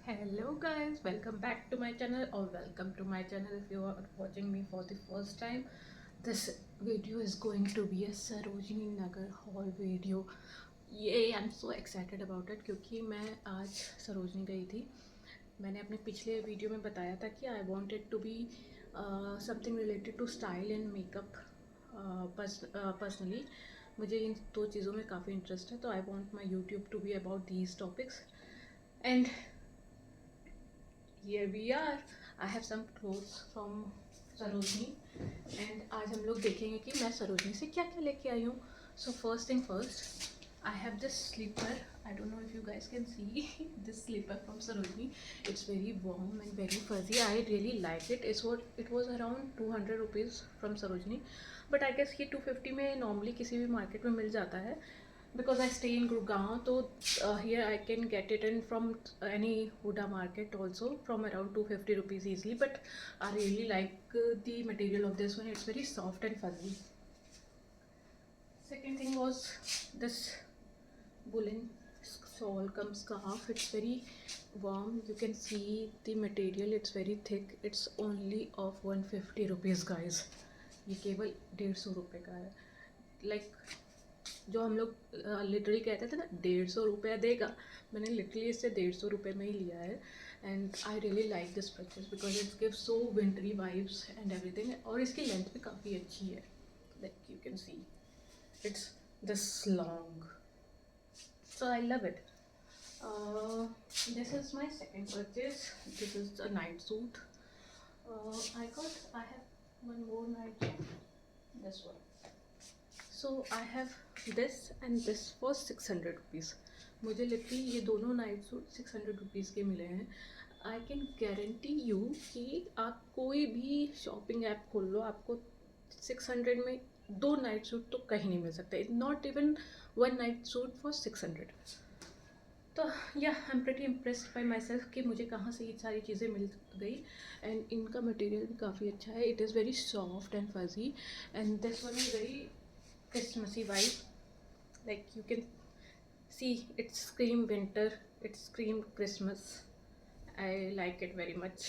Hello guys, welcome back to my channel or welcome to my channel if you are watching me for the first time. This video is going to be a Sarojini Nagar haul video. ये I'm so excited about it क्योंकि मैं आज सरोजनी गई थी. मैंने अपने पिछले video में बताया था कि I wanted to be something related to style and makeup personally. मुझे इन दो चीज़ों में काफ़ी इंटरेस्ट है तो I want my YouTube to be about these topics. And here we are. I have some clothes from Sarojini and आज हम लोग देखेंगे कि मैं सरोजनी से क्या क्या लेके आई हूँ. So first thing first, I have this slipper. I don't know if you guys can see this slipper from Sarojini. It's very warm and very fuzzy. I really like it. It was around 200 rupees from Sarojini, but I guess ये 250 में normally किसी भी market में मिल जाता है. Because I stay in Gurgaon, so here I can get it in from any Huda market also from around 250 rupees easily. But I really like the material of this one. It's very soft and fuzzy. Second thing was this woolen shawl cum scarf. It's very warm. You can see the material. It's very thick. It's only of 150 rupees, guys. ये केवल 150 रुपये का है. Like जो हम लोग literally कहते थे ना 150 रुपया देगा, मैंने लिटरली इससे 150 रुपये में ही लिया है. And I really like this purchase because it's give so wintry vibes and everything. और इसकी लेंथ भी काफ़ी अच्छी है. Like you can see it's this long, so I love it. This is my second purchase. This is a night suit. I have one more night suit. This one. So I have this and this for 600 rupees. मुझे literally ये दोनों night suit 600 rupees के मिले हैं. I can guarantee you कि आप कोई भी शॉपिंग ऐप खोल लो, आपको 600 में दो नाइट सूट तो कहीं नहीं मिल सकते. Not even one night suit for 600. तो या I am pretty impressed by my self कि मुझे कहाँ से ये सारी चीज़ें मिल गई. एंड इनका मटेरियल भी काफ़ी अच्छा है. It is very soft and fuzzy and this one is very Christmassy vibe. Like you can see, it's scream winter, it's scream Christmas. I like it very much.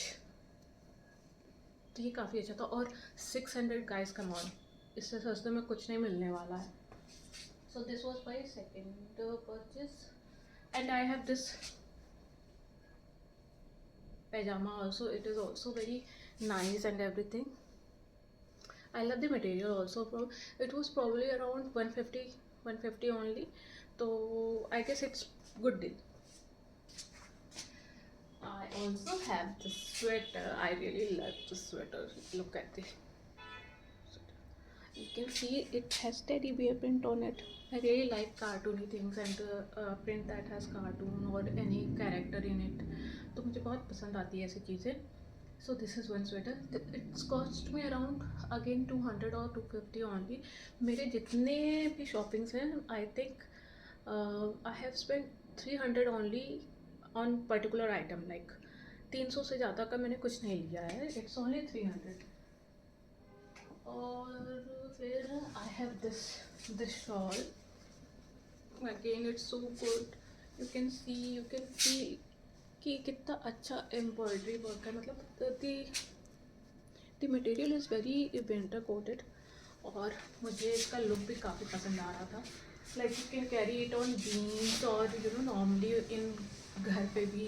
तो ये काफ़ी अच्छा था. और 600 guys, come on, इससे सस्ते में कुछ नहीं मिलने वाला है. So this was my second purchase and I have this pajama also. It is also very nice and everything. I love the material also. It was probably around 150 only. So I guess it's good deal. I also have this sweater. I really love this sweater. Look at this. You can see it has teddy bear print on it. I really like cartoony things and print that has cartoon or any character in it. तो मुझे बहुत पसंद आती है ऐसी चीज़ें. So this is one sweater. It's cost me around again 200 or 250 only. मेरे जितने भी shoppings हैं, I think I have spent 300 only on particular item. Like 300 से ज़्यादा का मैंने कुछ नहीं लिया है. It's only 300. और फिर I have this shawl. Again it's so good. You can see कि कितना अच्छा एम्ब्रॉयडरी वर्क है. मतलब the material is very winter coated और मुझे इसका लुक भी काफ़ी पसंद आ रहा था. Like you can carry it on jeans और नॉर्मली इन घर पे भी.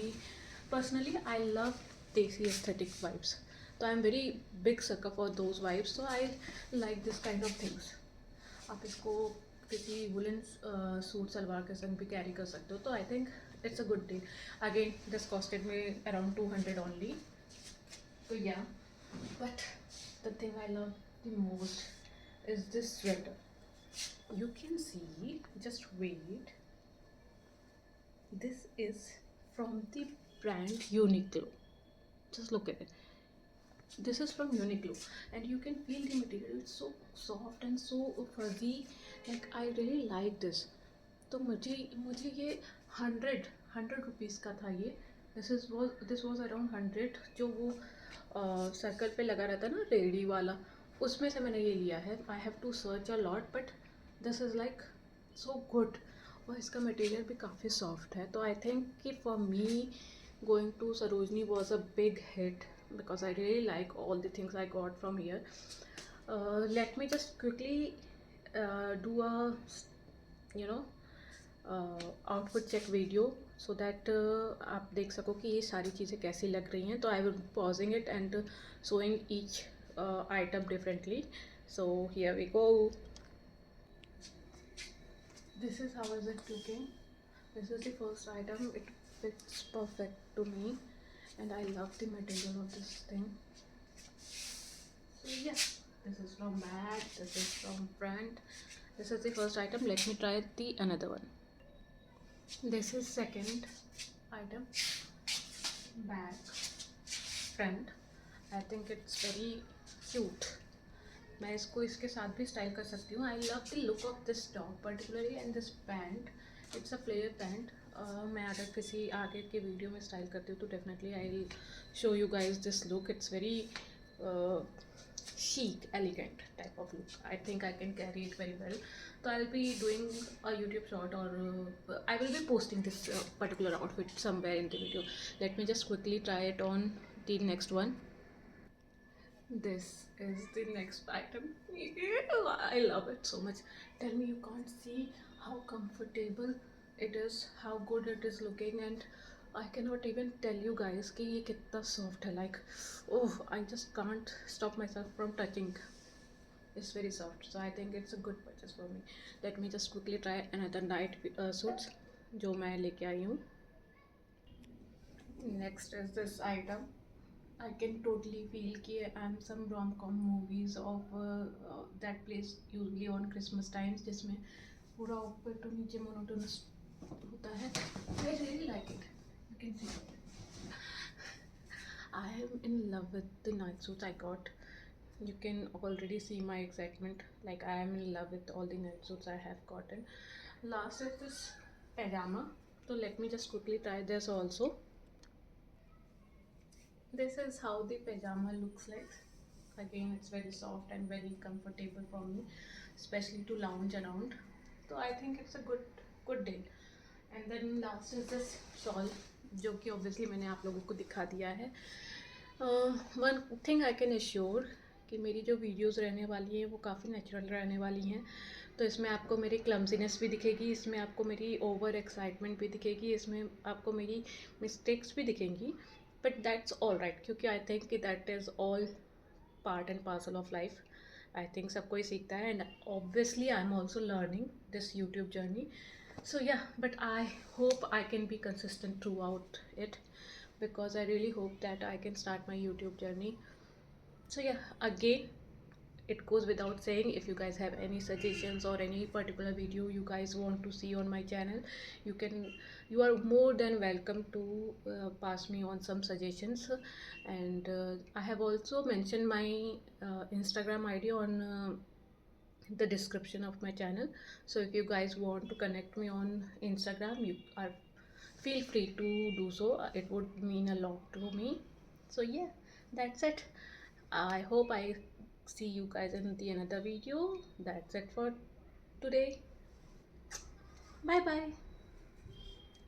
पर्सनली आई लव देसी एस्थेटिक वाइब्स, तो I am very big sucker for those vibes. So I like this kind of things. आप इसको किसी वुलन सूट सलवार के संग भी कैरी कर सकते हो. तो I think it's a good deal. Again, this costed me around 200 only. So yeah, but the thing I love the most is this sweater. You can see, just wait, this is from the brand Uniqlo. Just look at it. This is from Uniqlo and you can feel the material. It's so soft and so fuzzy. Like I really like this. तो मुझे ये 100 rupees का था ये. This was around 100. जो वो circle पे लगा रहता है ना रेडी वाला, उसमें से मैंने ये लिया है. I have to search a lot but this is like so good. और इसका मटेरियल भी काफ़ी सॉफ्ट है. तो आई थिंक कि for me going to Sarojini was a big hit because I really like all the things I got from here. Let me just quickly do a you know outfit check video so that आप देख सको कि ये सारी चीज़ें कैसी लग रही हैं. तो I will pausing it and showing each item differently. So here we go. This is how is it looking. This is the first item. It fits perfect to me and I love the material of this thing. So yeah, this is from MAC, this is from Brand. This is the first item. Let me try the another one. This is second item. Back, front. I think it's very cute. मैं इसको इसके साथ भी style कर सकती हूँ. I love the look of this top particularly and this pant. It's a flare pant. मैं अगर किसी आगे के वीडियो में स्टाइल करती हूँ तो definitely I will show you guys this look. It's very chic, elegant type of look. I think I can carry it very well. So I'll be doing a YouTube short or I will be posting this particular outfit somewhere in the video. Let me just quickly try it on the next one. This is the next item. I love it so much. Tell me you can't see how comfortable it is, how good it is looking, and I cannot even tell you guys कि ये कितना soft है. Like, oh, I just can't stop myself from touching. It's very soft, so I think it's a good purchase for me. Let me just quickly try another night suits जो मैं लेके आई हूँ. Next is this item. I can totally feel कि I'm some rom-com movies of that place usually on Christmas times जिसमें पूरा ऊपर to नीचे monotonous होता है. I really like it. You can see. I am in love with the night suits I got. You can already see my excitement. Like I am in love with all the night suits I have gotten. Last is this pajama. So let me just quickly try this also. This is how the pajama looks like. Again, it's very soft and very comfortable for me, especially to lounge around. So I think it's a good deal. And then last is this shawl, जो कि obviously मैंने आप लोगों को दिखा दिया है. One thing I can assure कि मेरी जो वीडियोस रहने वाली हैं वो काफ़ी नेचुरल रहने वाली हैं. तो इसमें आपको मेरी क्लमजीनेस भी दिखेगी, इसमें आपको मेरी ओवर एक्साइटमेंट भी दिखेगी, इसमें आपको मेरी मिस्टेक्स भी दिखेंगी. बट दैट्स ऑल राइट, क्योंकि आई थिंक कि that is all part and parcel of life. I think सबको ही सीखता है and obviously I am also learning this YouTube journey. So yeah, but I hope I can be consistent throughout it because I really hope that I can start my YouTube journey. So yeah, again, it goes without saying, if you guys have any suggestions or any particular video you guys want to see on my channel, you are more than welcome to pass me on some suggestions. And I have also mentioned my Instagram ID on the description of my channel. So if you guys want to connect me on Instagram, you are feel free to do so. It would mean a lot to me. So yeah, that's it. I hope I see you guys in the another video. That's it for today. Bye bye.